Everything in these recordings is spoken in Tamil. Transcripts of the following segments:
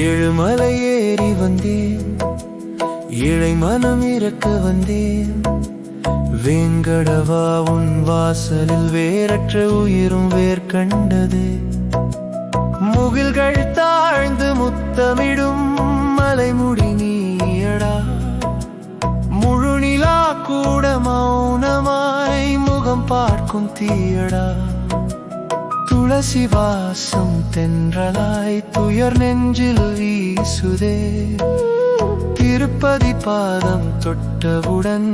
ஏழுமலை ஏறி வந்தேன், ஏழை மனம் இறக்க வந்தேன். வேங்கடவா உன் வாசலில் வேறற்ற உயிரும் வேர் கண்டது. முகில்கள் தாழ்ந்து முத்தமிடும் மலைமுடி நீயடா. முழுநிலா கூட மௌனமாய் முகம் பார்க்கும் தீயடா. துளசி வாசம் தென்றலாய் துயர் நெஞ்சில் வீசுதே. திருப்பதி பாதம் தொட்டவுடன்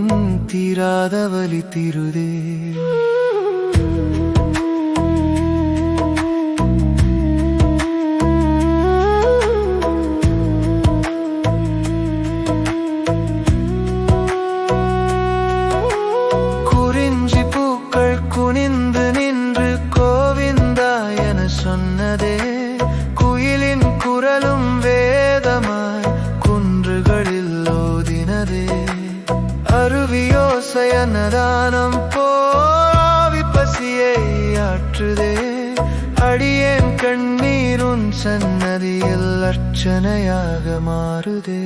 தீராத வலி தீருதே. குறிஞ்சி பூக்கள் குனிந்து நின்று கோவிந்தா என சொன்னதே. குயிலின் குரலும் வேதமாய் குன்றுகளில் ஓதினதே. அருவியோசையன்னதானம் போவி பசியை ஆற்றுதே. அடியேன் கண்ணீருன் சன்னதியில் அர்ச்சனையாக மாறுதே.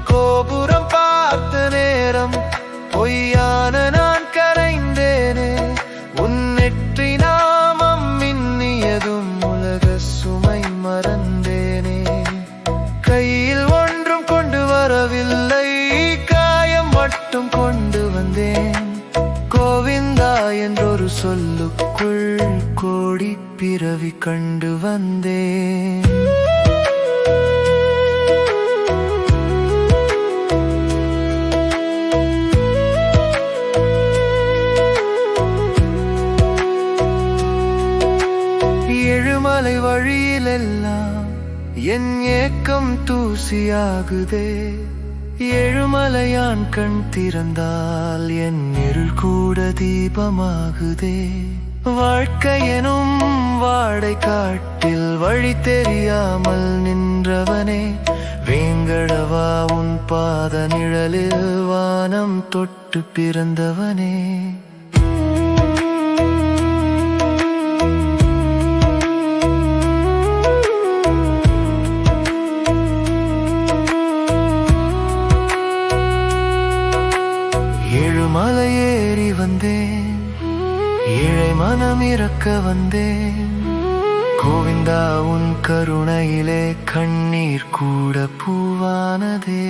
கோபுரம் பார்த்த நேரம் பொய்யான நான் கரைந்தேனே. உன் நெற்றி நாமம் மின்னியதும் உலக சுமை மறந்தேனே. கையில் ஒன்றும் கொண்டு வரவில்லை, காயம் மட்டும் கொண்டு வந்தேன். கோவிந்தா என்றொரு சொல்லுக்குள் கோடி பிறவி கண்டு வந்தேன். ஏழுமலை வழியிலெல்லாம் என் ஏக்கம் தூசியாகுதே. ஏழுமலையான் கண் திறந்தால் என் இருள் கூட தீபமாகுதே. வாழ்க்கை எனும் வாடை காட்டில் வழி தெரியாமல் நின்றவனே. வேங்கடவா உன் பாத நிழலில் வானம் தொட்டு பிறந்தவனே. ஏழுமலை ஏறி வந்தேன், ஏழை மனம் இறக்க வந்தேன். கோவிந்தா உன் கருணையிலே கண்ணீர் கூட பூவானதே.